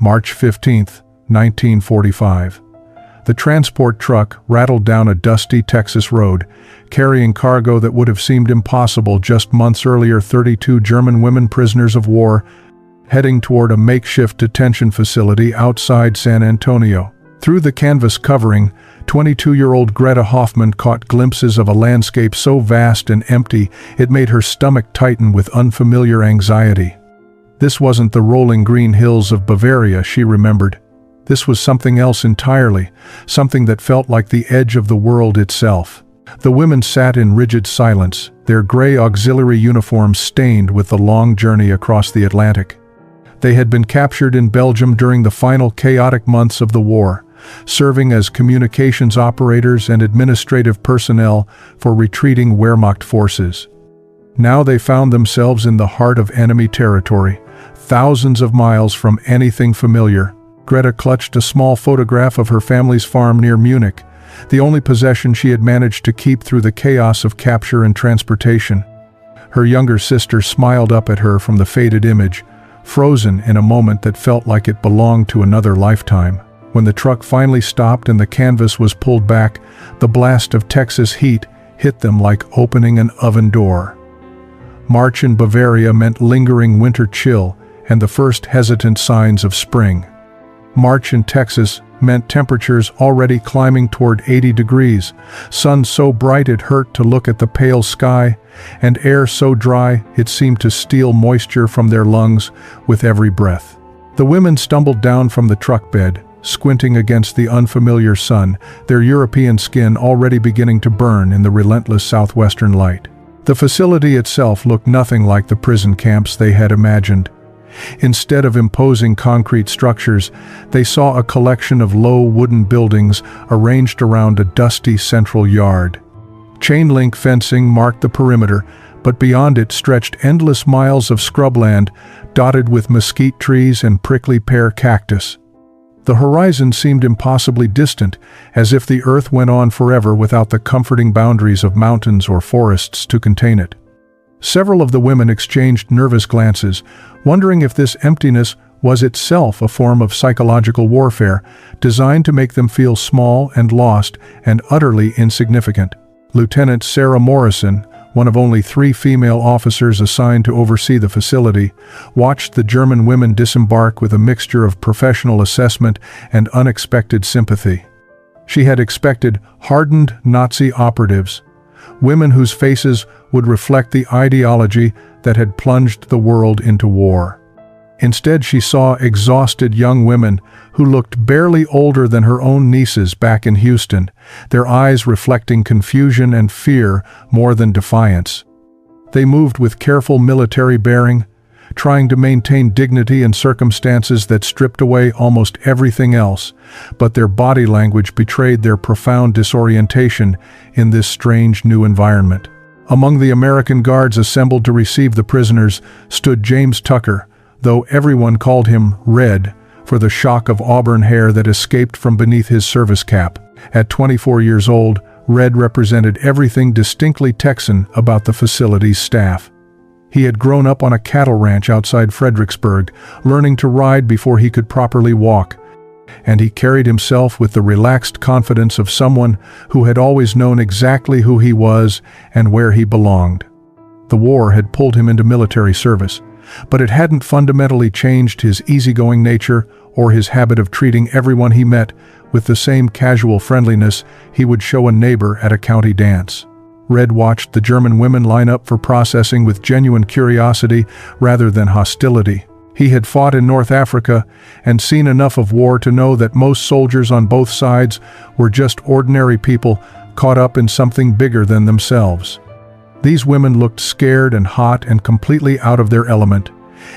March 15, 1945. The transport truck rattled down a dusty Texas road, carrying cargo that would have seemed impossible just months earlier. 32 German women prisoners of war, heading toward a makeshift detention facility outside San Antonio. Through the canvas covering, 22-year-old Greta Hoffman caught glimpses of a landscape so vast and empty it made her stomach tighten with unfamiliar anxiety. This wasn't the rolling green hills of Bavaria, she remembered. This was something else entirely, something that felt like the edge of the world itself. The women sat in rigid silence, their gray auxiliary uniforms stained with the long journey across the Atlantic. They had been captured in Belgium during the final chaotic months of the war, serving as communications operators and administrative personnel for retreating Wehrmacht forces. Now they found themselves in the heart of enemy territory, thousands of miles from anything familiar. Greta clutched a small photograph of her family's farm near Munich, the only possession she had managed to keep through the chaos of capture and transportation. Her younger sister smiled up at her from the faded image, frozen in a moment that felt like it belonged to another lifetime. When the truck finally stopped and the canvas was pulled back, the blast of Texas heat hit them like opening an oven door. March in Bavaria meant lingering winter chill and the first hesitant signs of spring. March in Texas meant temperatures already climbing toward 80 degrees, sun so bright it hurt to look at the pale sky, and air so dry it seemed to steal moisture from their lungs with every breath. The women stumbled down from the truck bed, squinting against the unfamiliar sun, their European skin already beginning to burn in the relentless southwestern light. The facility itself looked nothing like the prison camps they had imagined. Instead of imposing concrete structures, they saw a collection of low wooden buildings arranged around a dusty central yard. Chain-link fencing marked the perimeter, but beyond it stretched endless miles of scrubland dotted with mesquite trees and prickly pear cactus. The horizon seemed impossibly distant, as if the earth went on forever without the comforting boundaries of mountains or forests to contain it. Several of the women exchanged nervous glances, wondering if this emptiness was itself a form of psychological warfare, designed to make them feel small and lost and utterly insignificant. Lieutenant Sarah Morrison, one of only 3 female officers assigned to oversee the facility, watched the German women disembark with a mixture of professional assessment and unexpected sympathy. She had expected hardened Nazi operatives, women whose faces would reflect the ideology that had plunged the world into war. Instead, she saw exhausted young women who looked barely older than her own nieces back in Houston, their eyes reflecting confusion and fear more than defiance. They moved with careful military bearing, trying to maintain dignity in circumstances that stripped away almost everything else, but their body language betrayed their profound disorientation in this strange new environment. Among the American guards assembled to receive the prisoners stood James Tucker, though everyone called him Red for the shock of auburn hair that escaped from beneath his service cap. At 24 years old, Red represented everything distinctly Texan about the facility's staff. He had grown up on a cattle ranch outside Fredericksburg, learning to ride before he could properly walk, and he carried himself with the relaxed confidence of someone who had always known exactly who he was and where he belonged. The war had pulled him into military service, but it hadn't fundamentally changed his easygoing nature or his habit of treating everyone he met with the same casual friendliness he would show a neighbor at a county dance. Red watched the German women line up for processing with genuine curiosity rather than hostility. He had fought in North Africa and seen enough of war to know that most soldiers on both sides were just ordinary people caught up in something bigger than themselves. These women looked scared and hot and completely out of their element,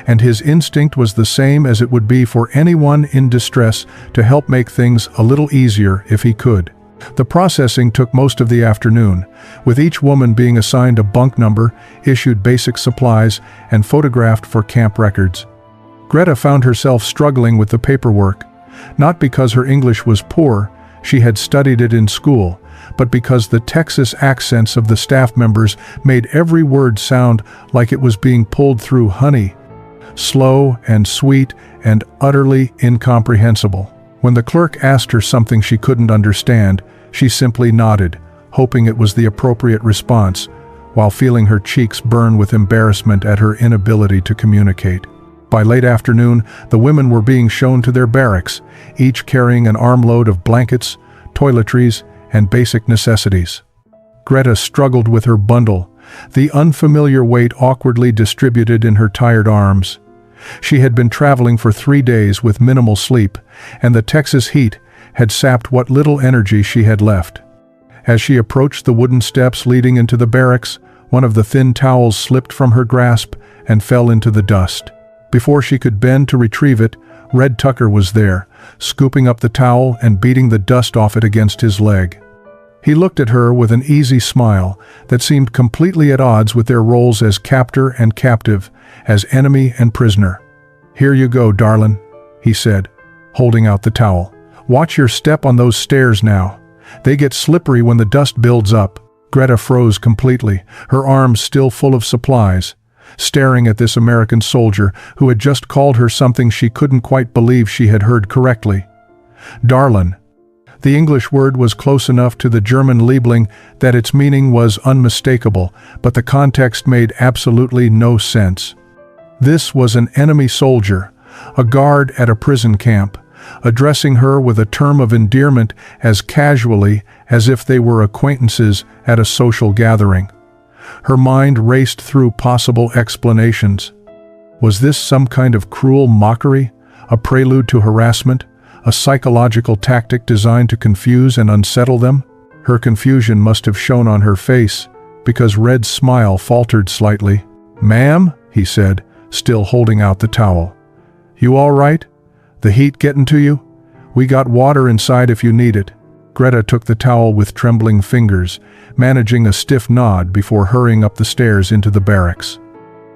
and his instinct was the same as it would be for anyone in distress to help make things a little easier if he could. The processing took most of the afternoon, with each woman being assigned a bunk number, issued basic supplies, and photographed for camp records. Greta found herself struggling with the paperwork, not because her English was poor, she had studied it in school, but because the Texas accents of the staff members made every word sound like it was being pulled through honey. slow and sweet and utterly incomprehensible. When the clerk asked her something she couldn't understand, she simply nodded, hoping it was the appropriate response, while feeling her cheeks burn with embarrassment at her inability to communicate. By late afternoon, the women were being shown to their barracks, each carrying an armload of blankets, toiletries, and basic necessities. Greta struggled with her bundle, the unfamiliar weight awkwardly distributed in her tired arms. She had been traveling for 3 days with minimal sleep, and the Texas heat had sapped what little energy she had left. As she approached the wooden steps leading into the barracks, one of the thin towels slipped from her grasp and fell into the dust. Before she could bend to retrieve it, Red Tucker was there, scooping up the towel and beating the dust off it against his leg. He looked at her with an easy smile that seemed completely at odds with their roles as captor and captive, as enemy and prisoner. "Here you go, Darlin," he said, holding out the towel. "Watch your step on those stairs now. They get slippery when the dust builds up." Greta froze completely, her arms still full of supplies, staring at this American soldier who had just called her something she couldn't quite believe she had heard correctly. Darlin. The English word was close enough to the German labeling that its meaning was unmistakable, but the context made absolutely no sense. This was an enemy soldier, a guard at a prison camp, addressing her with a term of endearment as casually as if they were acquaintances at a social gathering. Her mind raced through possible explanations. Was this some kind of cruel mockery, a prelude to harassment, a psychological tactic designed to confuse and unsettle them? Her confusion must have shown on her face, because Red's smile faltered slightly. "Ma'am," he said, still holding out the towel. "You all right? The heat getting to you? We got water inside if you need it." Greta took the towel with trembling fingers, managing a stiff nod before hurrying up the stairs into the barracks.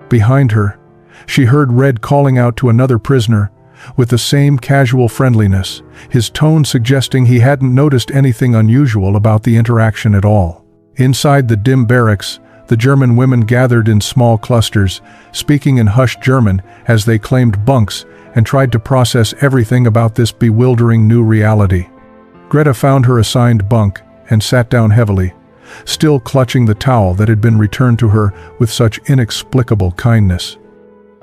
Behind her, she heard Red calling out to another prisoner, with the same casual friendliness, his tone suggesting he hadn't noticed anything unusual about the interaction at all. Inside the dim barracks, the German women gathered in small clusters, speaking in hushed German as they claimed bunks and tried to process everything about this bewildering new reality. Greta found her assigned bunk and sat down heavily, still clutching the towel that had been returned to her with such inexplicable kindness.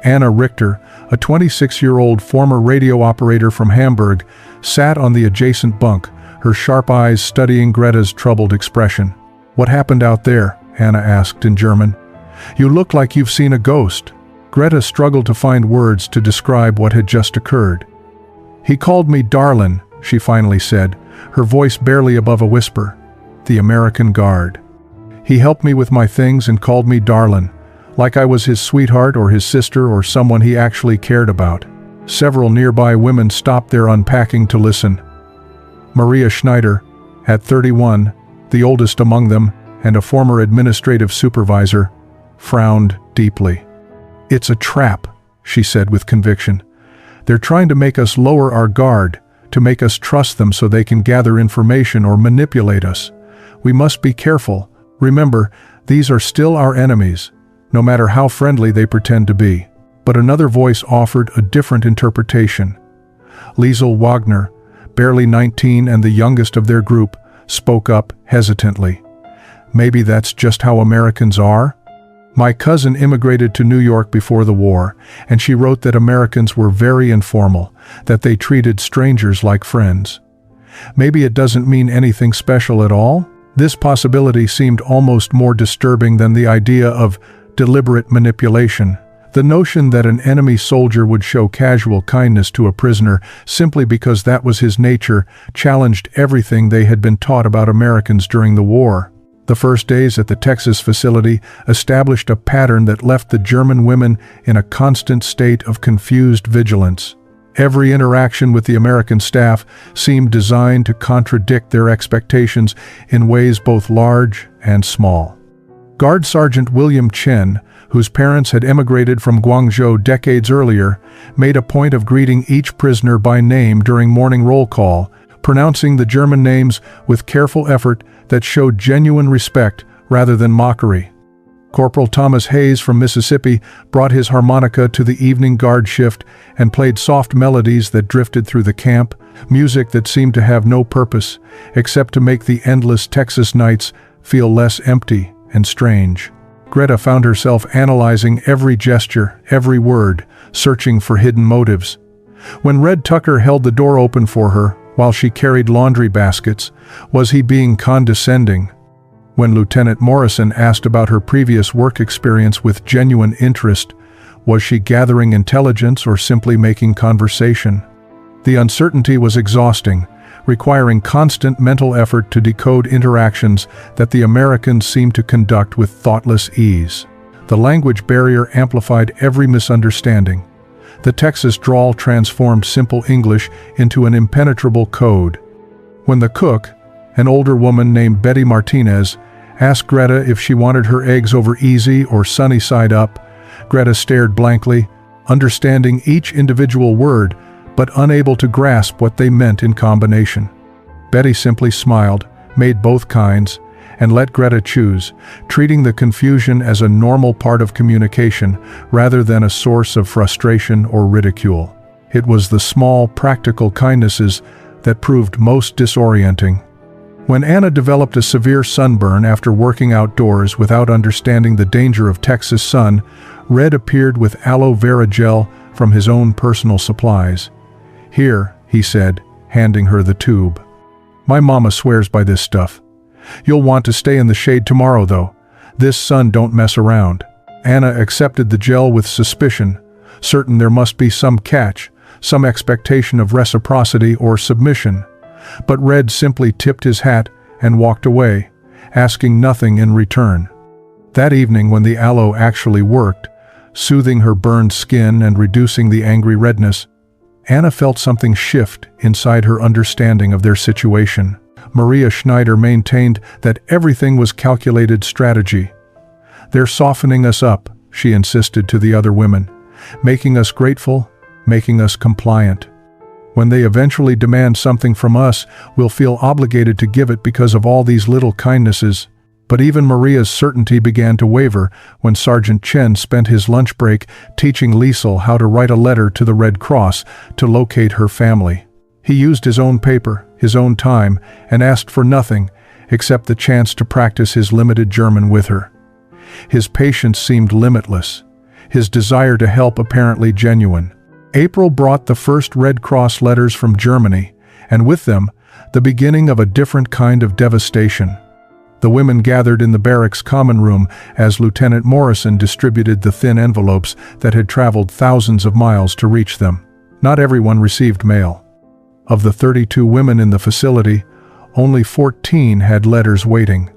Anna Richter, a 26-year-old former radio operator from Hamburg, sat on the adjacent bunk, her sharp eyes studying Greta's troubled expression. "What happened out there?" Anna asked in German. "You look like you've seen a ghost." Greta struggled to find words to describe what had just occurred. "He called me Darlin," she finally said, her voice barely above a whisper. "The American guard. He helped me with my things and called me Darlin, like I was his sweetheart or his sister or someone he actually cared about." Several nearby women stopped their unpacking to listen. Maria Schneider, at 31, the oldest among them, and a former administrative supervisor, frowned deeply. "It's a trap," she said with conviction. "They're trying to make us lower our guard, to make us trust them so they can gather information or manipulate us. We must be careful. Remember, these are still our enemies, no matter how friendly they pretend to be." But another voice offered a different interpretation. Liesel Wagner, barely 19 and the youngest of their group, spoke up hesitantly. "Maybe that's just how Americans are? My cousin immigrated to New York before the war, and she wrote that Americans were very informal, that they treated strangers like friends. Maybe it doesn't mean anything special at all?" This possibility seemed almost more disturbing than the idea of deliberate manipulation. The notion that an enemy soldier would show casual kindness to a prisoner simply because that was his nature challenged everything they had been taught about Americans during the war. The first days at the Texas facility established a pattern that left the German women in a constant state of confused vigilance. Every interaction with the American staff seemed designed to contradict their expectations in ways both large and small. Guard Sergeant William Chen, whose parents had emigrated from Guangzhou decades earlier, made a point of greeting each prisoner by name during morning roll call, pronouncing the German names with careful effort that showed genuine respect rather than mockery. Corporal Thomas Hayes from Mississippi brought his harmonica to the evening guard shift and played soft melodies that drifted through the camp, music that seemed to have no purpose except to make the endless Texas nights feel less empty and strange. Greta found herself analyzing every gesture, every word, searching for hidden motives. When Red Tucker held the door open for her while she carried laundry baskets, was he being condescending? When Lieutenant Morrison asked about her previous work experience with genuine interest, was she gathering intelligence or simply making conversation? The uncertainty was exhausting, requiring constant mental effort to decode interactions that the Americans seemed to conduct with thoughtless ease. The language barrier amplified every misunderstanding. The Texas drawl transformed simple English into an impenetrable code. When the cook, an older woman named Betty Martinez, asked Greta if she wanted her eggs over easy or sunny side up, Greta stared blankly, understanding each individual word, but unable to grasp what they meant in combination. Betty simply smiled, made both kinds, and let Greta choose, treating the confusion as a normal part of communication rather than a source of frustration or ridicule. It was the small, practical kindnesses that proved most disorienting. When Anna developed a severe sunburn after working outdoors without understanding the danger of Texas sun, Red appeared with aloe vera gel from his own personal supplies. "Here," he said, handing her the tube. "My mama swears by this stuff. You'll want to stay in the shade tomorrow, though. This sun don't mess around." Anna accepted the gel with suspicion, certain there must be some catch, some expectation of reciprocity or submission. But Red simply tipped his hat and walked away, asking nothing in return. That evening, when the aloe actually worked, soothing her burned skin and reducing the angry redness, Anna felt something shift inside her understanding of their situation. Maria Schneider maintained that everything was calculated strategy. "They're softening us up," she insisted to the other women, "making us grateful, making us compliant. When they eventually demand something from us, we'll feel obligated to give it because of all these little kindnesses." But even Maria's certainty began to waver when Sergeant Chen spent his lunch break teaching Liesel how to write a letter to the Red Cross to locate her family. He used his own paper, his own time, and asked for nothing except the chance to practice his limited German with her. His patience seemed limitless, his desire to help apparently genuine. April brought the first Red Cross letters from Germany, and with them, the beginning of a different kind of devastation. The women gathered in the barracks common room as Lieutenant Morrison distributed the thin envelopes that had traveled thousands of miles to reach them. Not everyone received mail. Of the 32 women in the facility, only 14 had letters waiting.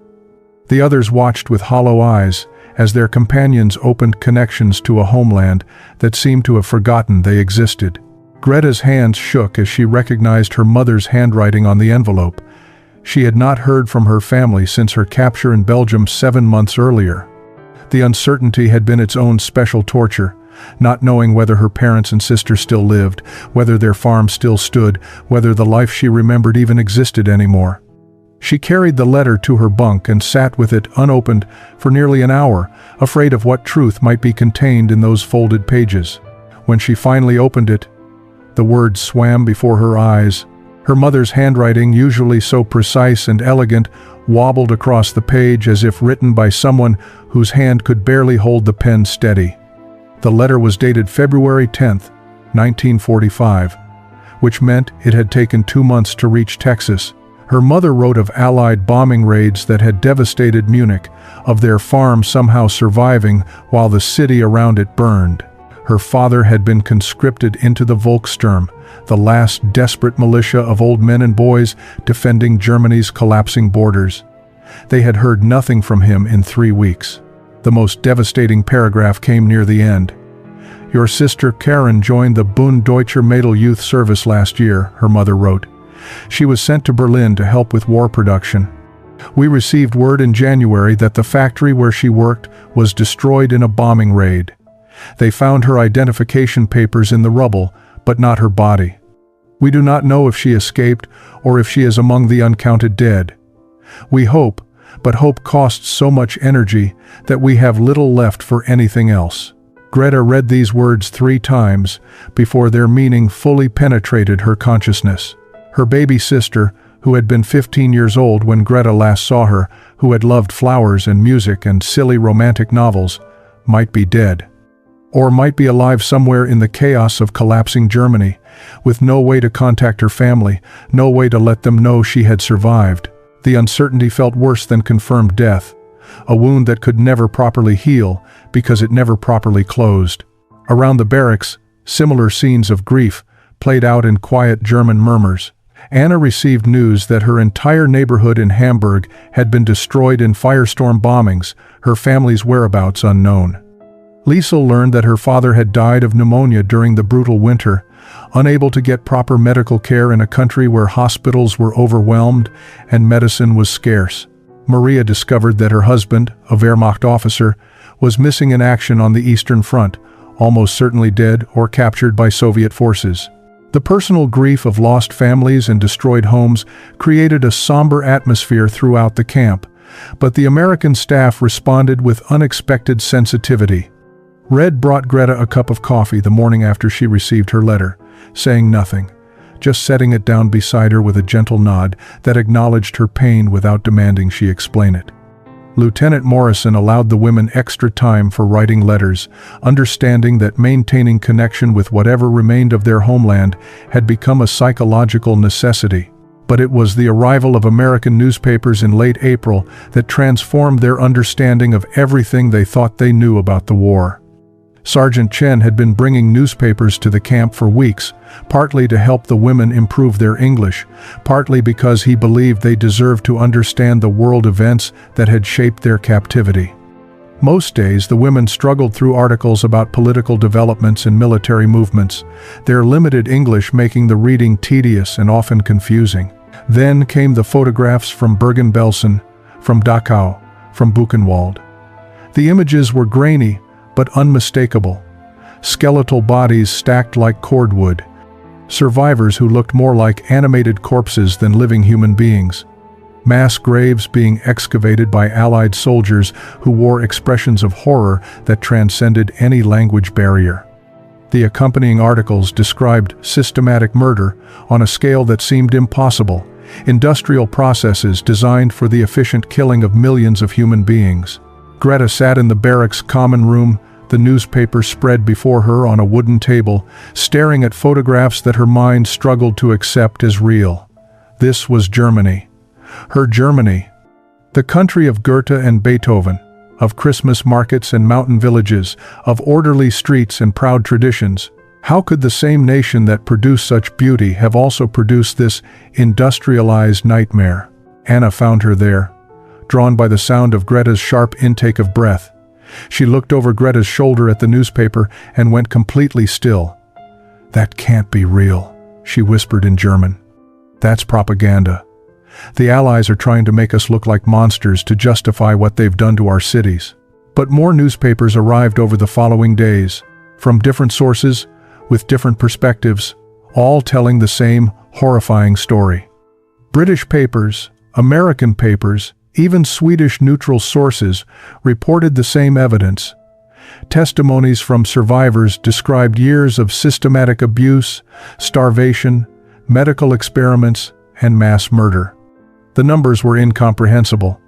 The others watched with hollow eyes as their companions opened connections to a homeland that seemed to have forgotten they existed. Greta's hands shook as she recognized her mother's handwriting on the envelope. She had not heard from her family since her capture in Belgium 7 months earlier. The uncertainty had been its own special torture, not knowing whether her parents and sister still lived, whether their farm still stood, whether the life she remembered even existed anymore. She carried the letter to her bunk and sat with it unopened for nearly an hour, afraid of what truth might be contained in those folded pages. When she finally opened it, the words swam before her eyes. Her mother's handwriting, usually so precise and elegant, wobbled across the page as if written by someone whose hand could barely hold the pen steady. The letter was dated February 10th, 1945, which meant it had taken 2 months to reach Texas. Her mother wrote of Allied bombing raids that had devastated Munich, of their farm somehow surviving while the city around it burned. Her father had been conscripted into the Volkssturm, the last desperate militia of old men and boys defending Germany's collapsing borders. They had heard nothing from him in 3 weeks. The most devastating paragraph came near the end. "Your sister Karen joined the Bund Deutscher Mädel Youth Service last year," her mother wrote. "She was sent to Berlin to help with war production. We received word in January that the factory where she worked was destroyed in a bombing raid. They found her identification papers in the rubble, but not her body. We do not know if she escaped or if she is among the uncounted dead. We hope, but hope costs so much energy that we have little left for anything else. Greta read these words 3 times before their meaning fully penetrated her consciousness. Her baby sister, who had been 15 years old when Greta last saw her, who had loved flowers and music and silly romantic novels, might be dead. Or might be alive somewhere in the chaos of collapsing Germany, with no way to contact her family, no way to let them know she had survived. The uncertainty felt worse than confirmed death, a wound that could never properly heal because it never properly closed. Around the barracks, similar scenes of grief played out in quiet German murmurs. Anna received news that her entire neighborhood in Hamburg had been destroyed in firestorm bombings, her family's whereabouts unknown. Liesel learned that her father had died of pneumonia during the brutal winter, unable to get proper medical care in a country where hospitals were overwhelmed and medicine was scarce. Maria discovered that her husband, a Wehrmacht officer, was missing in action on the Eastern Front, almost certainly dead or captured by Soviet forces. The personal grief of lost families and destroyed homes created a somber atmosphere throughout the camp, but the American staff responded with unexpected sensitivity. Red brought Greta a cup of coffee the morning after she received her letter, saying nothing, just setting it down beside her with a gentle nod that acknowledged her pain without demanding she explain it. Lieutenant Morrison allowed the women extra time for writing letters, understanding that maintaining connection with whatever remained of their homeland had become a psychological necessity. But it was the arrival of American newspapers in late April that transformed their understanding of everything they thought they knew about the war. Sergeant Chen had been bringing newspapers to the camp for weeks, partly to help the women improve their English, partly because he believed they deserved to understand the world events that had shaped their captivity. Most days, the women struggled through articles about political developments and military movements, their limited English making the reading tedious and often confusing. Then came the photographs from Bergen-Belsen, from Dachau, from Buchenwald. The images were grainy, but unmistakable. Skeletal bodies stacked like cordwood. Survivors who looked more like animated corpses than living human beings. Mass graves being excavated by Allied soldiers who wore expressions of horror that transcended any language barrier. The accompanying articles described systematic murder on a scale that seemed impossible, industrial processes designed for the efficient killing of millions of human beings. Greta sat in the barracks common room, the newspaper spread before her on a wooden table, staring at photographs that her mind struggled to accept as real. This was Germany. Her Germany. The country of Goethe and Beethoven, of Christmas markets and mountain villages, of orderly streets and proud traditions. How could the same nation that produced such beauty have also produced this industrialized nightmare? Anna found her there, drawn by the sound of Greta's sharp intake of breath. She looked over Greta's shoulder at the newspaper and went completely still. "That can't be real," she whispered in German. "That's propaganda. The Allies are trying to make us look like monsters to justify what they've done to our cities." But more newspapers arrived over the following days, from different sources, with different perspectives, all telling the same horrifying story. British papers, American papers, even Swedish neutral sources reported the same evidence. Testimonies from survivors described years of systematic abuse, starvation, medical experiments, and mass murder. The numbers were incomprehensible.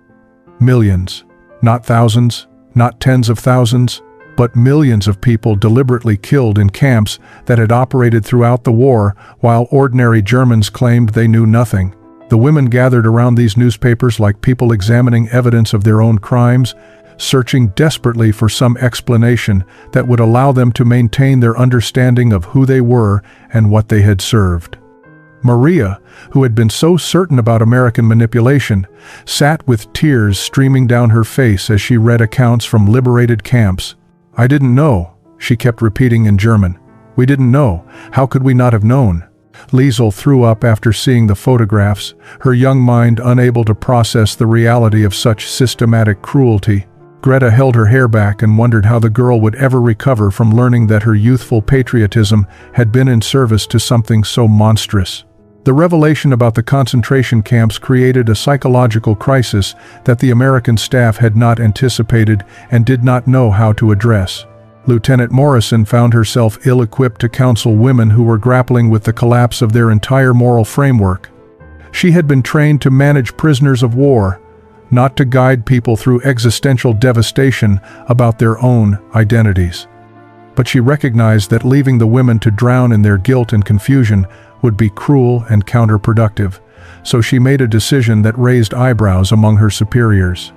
Millions, not thousands, not tens of thousands, but millions of people deliberately killed in camps that had operated throughout the war, while ordinary Germans claimed they knew nothing. The women gathered around these newspapers like people examining evidence of their own crimes, searching desperately for some explanation that would allow them to maintain their understanding of who they were and what they had served. Maria, who had been so certain about American manipulation, sat with tears streaming down her face as she read accounts from liberated camps. "I didn't know," she kept repeating in German. "We didn't know. How could we not have known?" Liesel threw up after seeing the photographs, her young mind unable to process the reality of such systematic cruelty. Greta held her hair back and wondered how the girl would ever recover from learning that her youthful patriotism had been in service to something so monstrous. The revelation about the concentration camps created a psychological crisis that the American staff had not anticipated and did not know how to address. Lieutenant Morrison found herself ill-equipped to counsel women who were grappling with the collapse of their entire moral framework. She had been trained to manage prisoners of war, not to guide people through existential devastation about their own identities. But she recognized that leaving the women to drown in their guilt and confusion would be cruel and counterproductive, so she made a decision that raised eyebrows among her superiors.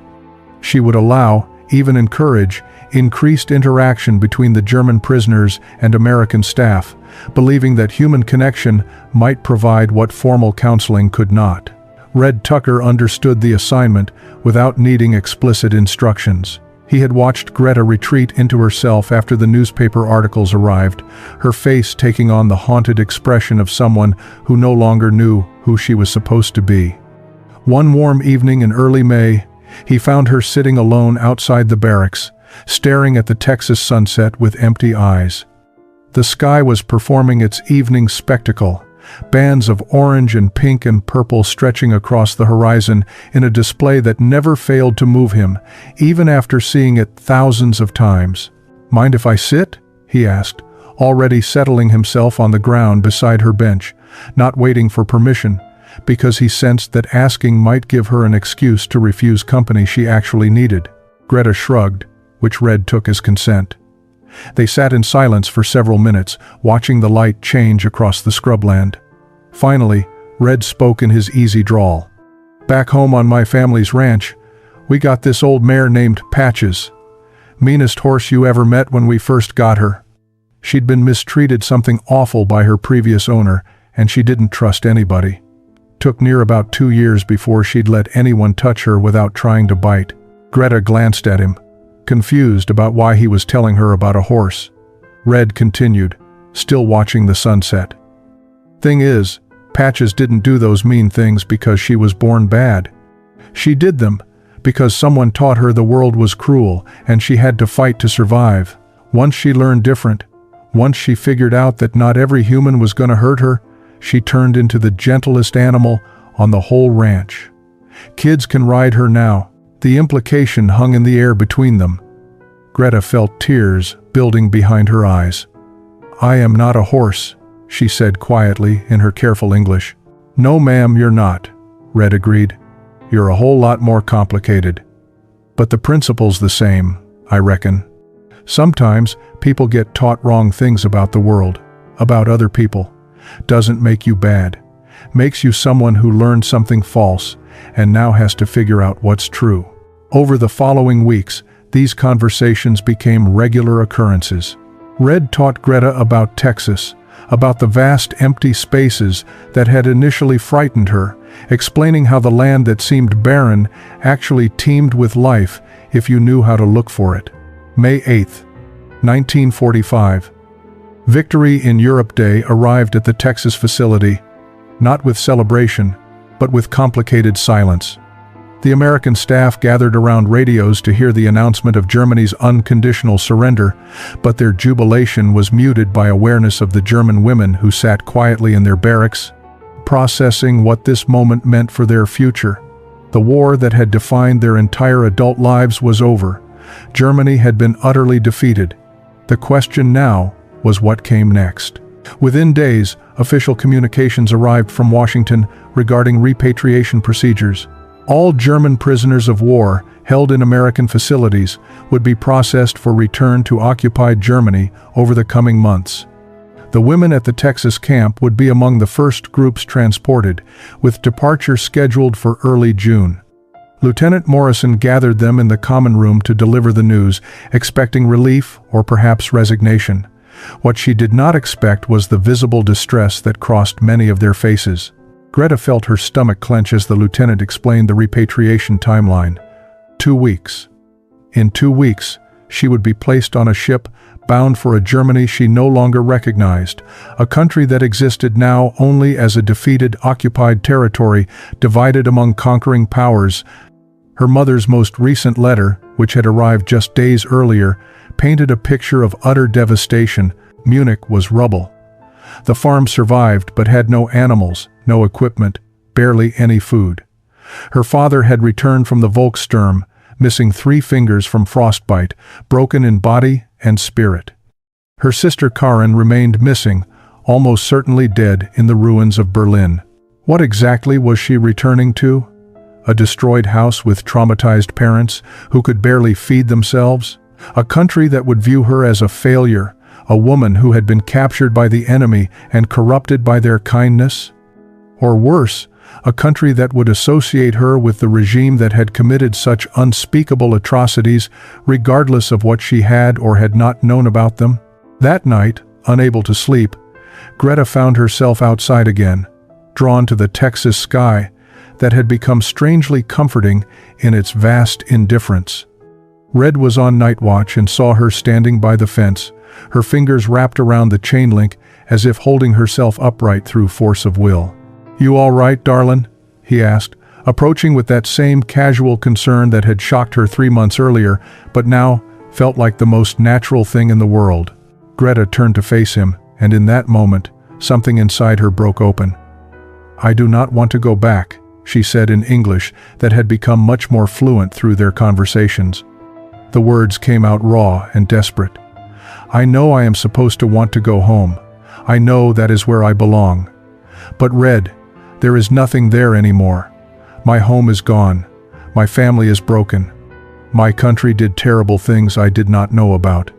She would allow, even encourage, increased interaction between the German prisoners and American staff, believing that human connection might provide what formal counseling could not. Red Tucker understood the assignment without needing explicit instructions. He had watched Greta retreat into herself after the newspaper articles arrived, her face taking on the haunted expression of someone who no longer knew who she was supposed to be. One warm evening in early May, he found her sitting alone outside the barracks, staring at the Texas sunset with empty eyes. The sky was performing its evening spectacle, bands of orange and pink and purple stretching across the horizon in a display that never failed to move him, even after seeing it thousands of times. "Mind if I sit?" he asked, already settling himself on the ground beside her bench, not waiting for permission, because he sensed that asking might give her an excuse to refuse company she actually needed. Greta shrugged, which Red took as consent. They sat in silence for several minutes, watching the light change across the scrubland. Finally, Red spoke in his easy drawl. "Back home on my family's ranch, we got this old mare named Patches. Meanest horse you ever met when we first got her. She'd been mistreated something awful by her previous owner, and she didn't trust anybody. Took near about 2 years before she'd let anyone touch her without trying to bite." Greta glanced at him, confused about why he was telling her about a horse. Red continued, still watching the sunset. "Thing is, Patches didn't do those mean things because she was born bad. She did them because someone taught her the world was cruel and she had to fight to survive. Once she learned different, once she figured out that not every human was going to hurt her, she turned into the gentlest animal on the whole ranch. Kids can ride her now." The implication hung in the air between them. Greta felt tears building behind her eyes. "I am not a horse," she said quietly in her careful English. "No ma'am, you're not," Red agreed. "You're a whole lot more complicated. But the principle's the same, I reckon. Sometimes people get taught wrong things about the world, about other people. Doesn't make you bad. Makes you someone who learned something false and now has to figure out what's true." Over the following weeks, these conversations became regular occurrences. Red taught Greta about Texas, about the vast empty spaces that had initially frightened her, explaining how the land that seemed barren actually teemed with life if you knew how to look for it. May 8, 1945. Victory in Europe Day arrived at the Texas facility, not with celebration, but with complicated silence. The American staff gathered around radios to hear the announcement of Germany's unconditional surrender, but their jubilation was muted by awareness of the German women who sat quietly in their barracks, processing what this moment meant for their future. The war that had defined their entire adult lives was over. Germany had been utterly defeated. The question now was what came next. Within days, official communications arrived from Washington regarding repatriation procedures. All German prisoners of war held in American facilities would be processed for return to occupied Germany over the coming months. The women at the Texas camp would be among the first groups transported, with departure scheduled for early June. Lieutenant Morrison gathered them in the common room to deliver the news, expecting relief or perhaps resignation. What she did not expect was the visible distress that crossed many of their faces. Greta felt her stomach clench as the lieutenant explained the repatriation timeline. 2 weeks. In 2 weeks, she would be placed on a ship bound for a Germany she no longer recognized, a country that existed now only as a defeated, occupied territory divided among conquering powers. Her mother's most recent letter, which had arrived just days earlier, painted a picture of utter devastation. Munich was rubble. The farm survived but had no animals, no equipment, barely any food. Her father had returned from the Volkssturm, missing 3 fingers from frostbite, broken in body and spirit. Her sister Karin remained missing, almost certainly dead in the ruins of Berlin. What exactly was she returning to? A destroyed house with traumatized parents who could barely feed themselves? A country that would view her as a failure, a woman who had been captured by the enemy and corrupted by their kindness? Or worse, a country that would associate her with the regime that had committed such unspeakable atrocities, regardless of what she had or had not known about them? That night, unable to sleep, Greta found herself outside again, drawn to the Texas sky that had become strangely comforting in its vast indifference. Red was on night watch and saw her standing by the fence, her fingers wrapped around the chain link as if holding herself upright through force of will. "You all right, Darlin?" he asked, approaching with that same casual concern that had shocked her 3 months earlier, but now felt like the most natural thing in the world. Greta turned to face him, and in that moment, something inside her broke open. "I do not want to go back," she said in English that had become much more fluent through their conversations. The words came out raw and desperate. "I know I am supposed to want to go home. I know that is where I belong. But Red, there is nothing there anymore. My home is gone. My family is broken. My country did terrible things I did not know about.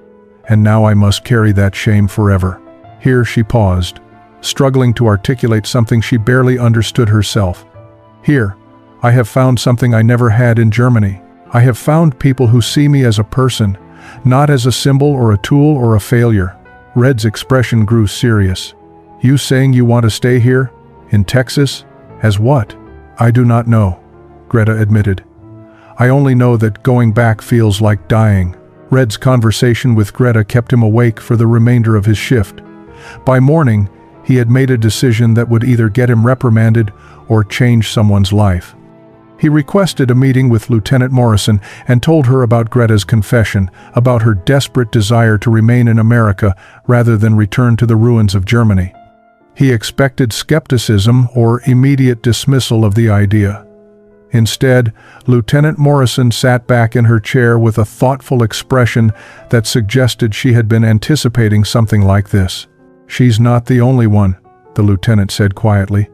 And now I must carry that shame forever." Here she paused, struggling to articulate something she barely understood herself. "Here, I have found something I never had in Germany. I have found people who see me as a person, not as a symbol or a tool or a failure." Red's expression grew serious. "You saying you want to stay here? In Texas? As what?" "I do not know," Greta admitted. "I only know that going back feels like dying." Red's conversation with Greta kept him awake for the remainder of his shift. By morning, he had made a decision that would either get him reprimanded or change someone's life. He requested a meeting with Lieutenant Morrison and told her about Greta's confession, about her desperate desire to remain in America rather than return to the ruins of Germany. He expected skepticism or immediate dismissal of the idea. Instead, Lieutenant Morrison sat back in her chair with a thoughtful expression that suggested she had been anticipating something like this. "She's not the only one," the lieutenant said quietly.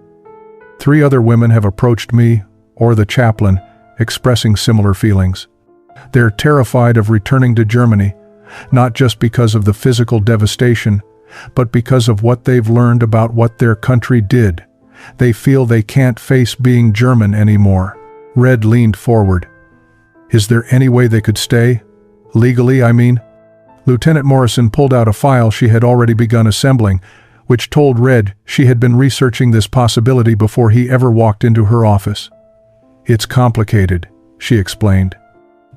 "3 other women have approached me, or the chaplain, expressing similar feelings. They're terrified of returning to Germany, not just because of the physical devastation, but because of what they've learned about what their country did. They feel they can't face being German anymore." Red leaned forward. "Is there any way they could stay? Legally, I mean?" Lieutenant Morrison pulled out a file she had already begun assembling, which told Red she had been researching this possibility before he ever walked into her office. "It's complicated," she explained.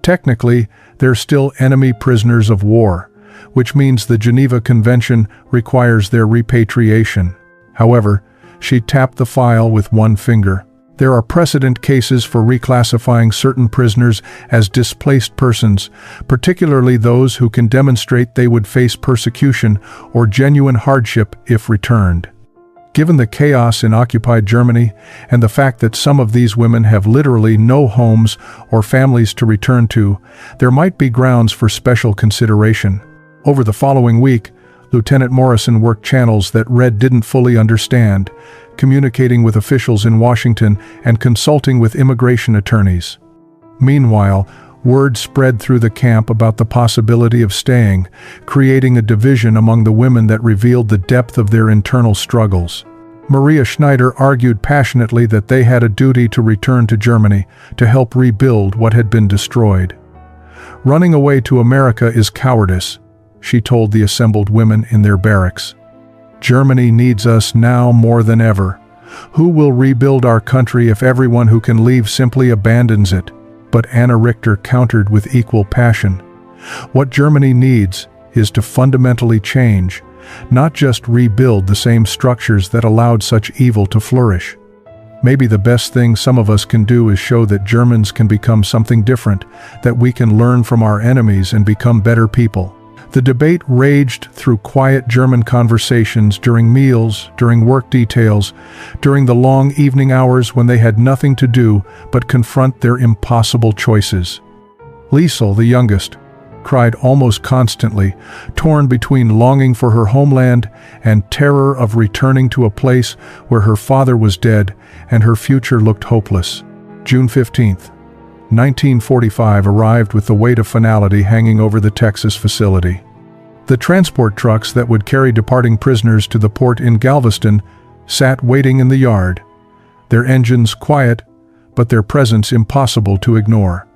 "Technically, they're still enemy prisoners of war, which means the Geneva Convention requires their repatriation. However," she tapped the file with one finger, "there are precedent cases for reclassifying certain prisoners as displaced persons, particularly those who can demonstrate they would face persecution or genuine hardship if returned. Given the chaos in occupied Germany and the fact that some of these women have literally no homes or families to return to, there might be grounds for special consideration." Over the following week, Lieutenant Morrison worked channels that Red didn't fully understand, communicating with officials in Washington and consulting with immigration attorneys. Meanwhile, word spread through the camp about the possibility of staying, creating a division among the women that revealed the depth of their internal struggles. Maria Schneider argued passionately that they had a duty to return to Germany to help rebuild what had been destroyed. "Running away to America is cowardice," she told the assembled women in their barracks. "Germany needs us now more than ever. Who will rebuild our country if everyone who can leave simply abandons it?" But Anna Richter countered with equal passion. "What Germany needs is to fundamentally change, not just rebuild the same structures that allowed such evil to flourish. Maybe the best thing some of us can do is show that Germans can become something different, that we can learn from our enemies and become better people." The debate raged through quiet German conversations during meals, during work details, during the long evening hours when they had nothing to do but confront their impossible choices. Liesel, the youngest, cried almost constantly, torn between longing for her homeland and terror of returning to a place where her father was dead and her future looked hopeless. June 15, 1945 arrived with the weight of finality hanging over the Texas facility. The transport trucks that would carry departing prisoners to the port in Galveston sat waiting in the yard, their engines quiet, but their presence impossible to ignore.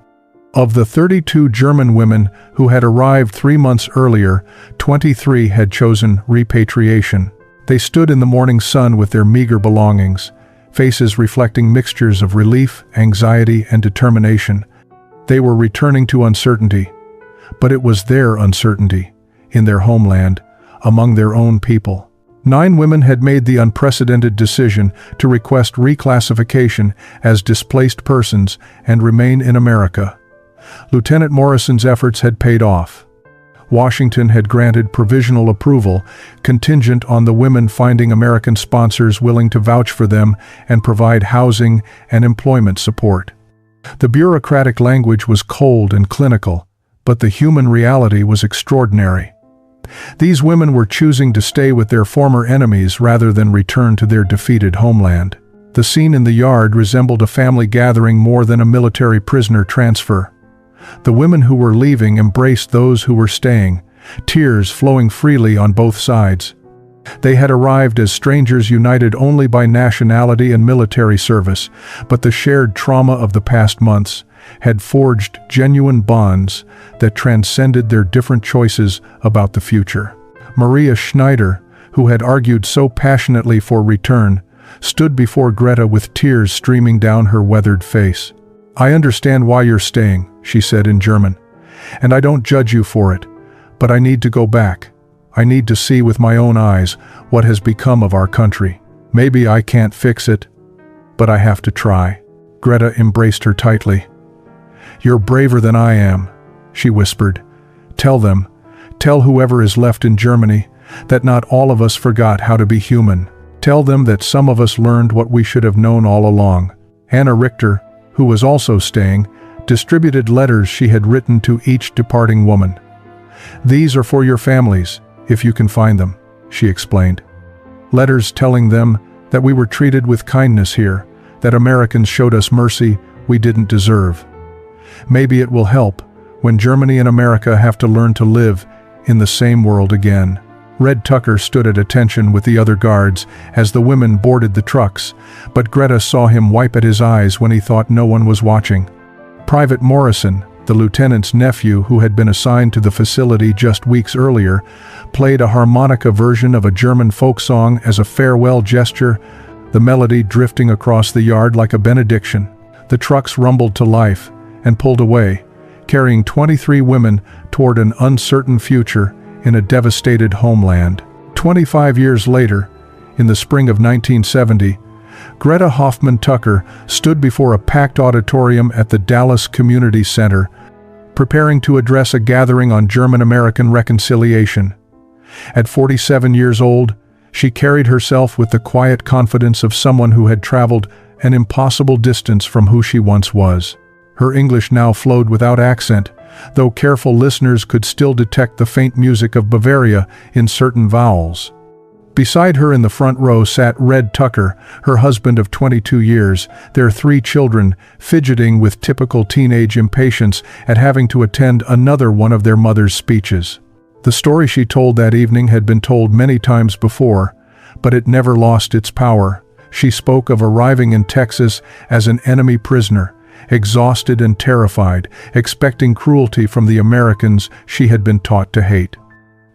Of the 32 German women who had arrived 3 months earlier, 23 had chosen repatriation. They stood in the morning sun with their meager belongings, faces reflecting mixtures of relief, anxiety, and determination. They were returning to uncertainty, but it was their uncertainty, in their homeland, among their own people. 9 women had made the unprecedented decision to request reclassification as displaced persons and remain in America. Lieutenant Morrison's efforts had paid off. Washington had granted provisional approval, contingent on the women finding American sponsors willing to vouch for them and provide housing and employment support. The bureaucratic language was cold and clinical, but the human reality was extraordinary. These women were choosing to stay with their former enemies rather than return to their defeated homeland. The scene in the yard resembled a family gathering more than a military prisoner transfer. The women who were leaving embraced those who were staying, tears flowing freely on both sides. They had arrived as strangers united only by nationality and military service, but the shared trauma of the past months had forged genuine bonds that transcended their different choices about the future. Maria Schneider, who had argued so passionately for return, stood before Greta with tears streaming down her weathered face. "I understand why you're staying," she said in German, "and I don't judge you for it, but I need to go back. I need to see with my own eyes what has become of our country. Maybe I can't fix it, but I have to try." Greta embraced her tightly. "You're braver than I am," she whispered. "Tell them, tell whoever is left in Germany, that not all of us forgot how to be human. Tell them that some of us learned what we should have known all along." Anna Richter, who was also staying, distributed letters she had written to each departing woman. "These are for your families, if you can find them," she explained. Letters telling them that we were treated with kindness here, that Americans showed us mercy we didn't deserve. Maybe it will help when Germany and America have to learn to live in the same world again. Red Tucker stood at attention with the other guards as the women boarded the trucks, but Greta saw him wipe at his eyes when he thought no one was watching. Private Morrison, the lieutenant's nephew who had been assigned to the facility just weeks earlier, played a harmonica version of a German folk song as a farewell gesture, the melody drifting across the yard like a benediction. The trucks rumbled to life and pulled away, carrying 23 women toward an uncertain future in a devastated homeland. 25 years later, in the spring of 1970, Greta Hoffman Tucker stood before a packed auditorium at the Dallas Community Center, preparing to address a gathering on German-American reconciliation. At 47 years old, she carried herself with the quiet confidence of someone who had traveled an impossible distance from who she once was. Her English now flowed without accent, though careful listeners could still detect the faint music of Bavaria in certain vowels. Beside her in the front row sat Red Tucker, her husband of 22 years, their 3 children, fidgeting with typical teenage impatience at having to attend another one of their mother's speeches. The story she told that evening had been told many times before, but it never lost its power. She spoke of arriving in Texas as an enemy prisoner, exhausted and terrified, expecting cruelty from the Americans she had been taught to hate.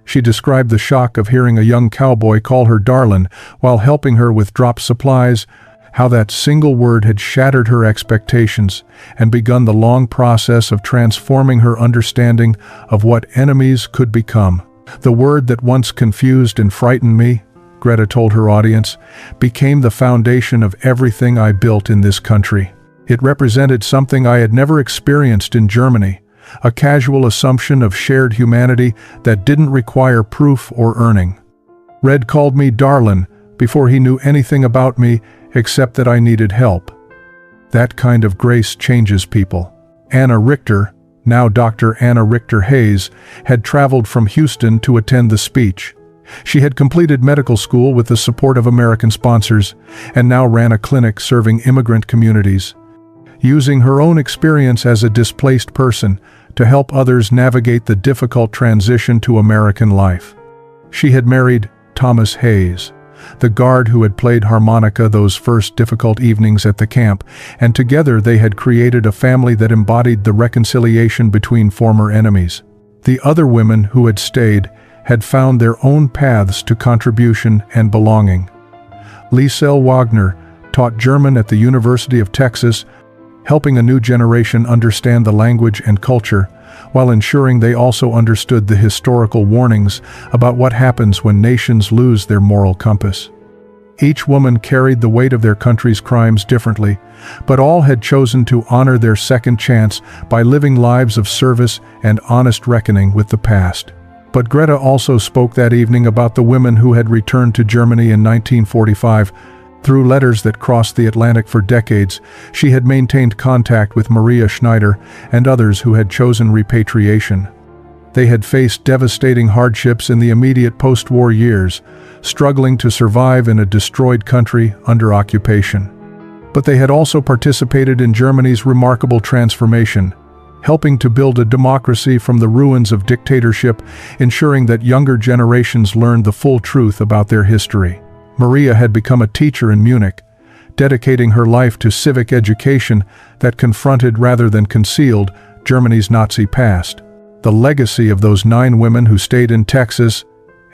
She described the shock of hearing a young cowboy call her Darlin while helping her with drop supplies, how that single word had shattered her expectations and begun the long process of transforming her understanding of what enemies could become. "The word that once confused and frightened me," Greta told her audience, "became the foundation of everything I built in this country. It represented something I had never experienced in Germany, a casual assumption of shared humanity that didn't require proof or earning. Red called me Darlin before he knew anything about me except that I needed help. That kind of grace changes people. Anna Richter, now Dr. Anna Richter Hayes, had traveled from Houston to attend the speech. She had completed medical school with the support of American sponsors and now ran a clinic serving immigrant communities, using her own experience as a displaced person to help others navigate the difficult transition to American life. She had married Thomas Hayes, the guard who had played harmonica those first difficult evenings at the camp, and together they had created a family that embodied the reconciliation between former enemies. The other women who had stayed had found their own paths to contribution and belonging. Liesel Wagner taught German at the University of Texas, helping a new generation understand the language and culture, while ensuring they also understood the historical warnings about what happens when nations lose their moral compass. Each woman carried the weight of their country's crimes differently, but all had chosen to honor their second chance by living lives of service and honest reckoning with the past. But Greta also spoke that evening about the women who had returned to Germany in 1945. Through letters that crossed the Atlantic for decades, she had maintained contact with Maria Schneider and others who had chosen repatriation. They had faced devastating hardships in the immediate post-war years, struggling to survive in a destroyed country under occupation. But they had also participated in Germany's remarkable transformation, helping to build a democracy from the ruins of dictatorship, ensuring that younger generations learned the full truth about their history. Maria had become a teacher in Munich, dedicating her life to civic education that confronted rather than concealed Germany's Nazi past. The legacy of those 9 women who stayed in Texas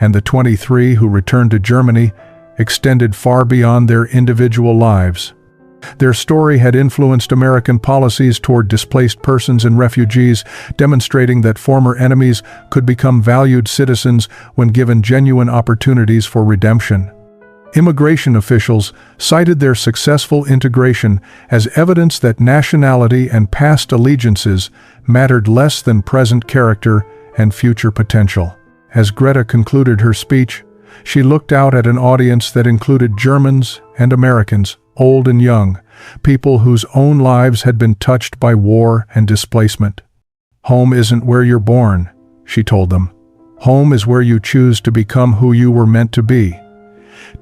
and the 23 who returned to Germany extended far beyond their individual lives. Their story had influenced American policies toward displaced persons and refugees, demonstrating that former enemies could become valued citizens when given genuine opportunities for redemption. Immigration officials cited their successful integration as evidence that nationality and past allegiances mattered less than present character and future potential. As Greta concluded her speech, she looked out at an audience that included Germans and Americans, old and young, people whose own lives had been touched by war and displacement. "Home isn't where you're born," she told them. "Home is where you choose to become who you were meant to be.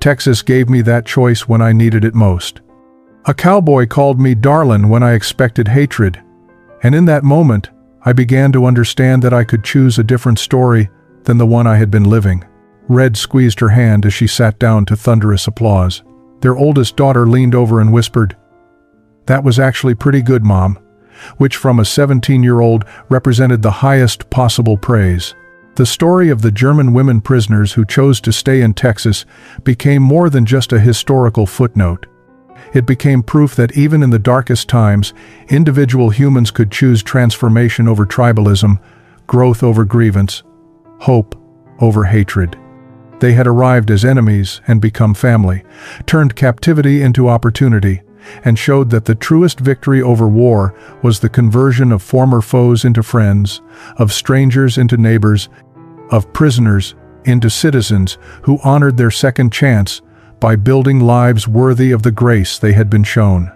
Texas gave me that choice when I needed it most. A cowboy called me Darlin when I expected hatred, and in that moment, I began to understand that I could choose a different story than the one I had been living." Red squeezed her hand as she sat down to thunderous applause. Their oldest daughter leaned over and whispered, "That was actually pretty good, Mom," which from a 17-year-old represented the highest possible praise. The story of the German women prisoners who chose to stay in Texas became more than just a historical footnote. It became proof that even in the darkest times, individual humans could choose transformation over tribalism, growth over grievance, hope over hatred. They had arrived as enemies and become family, turned captivity into opportunity, and showed that the truest victory over war was the conversion of former foes into friends, of strangers into neighbors, of prisoners into citizens who honored their second chance by building lives worthy of the grace they had been shown.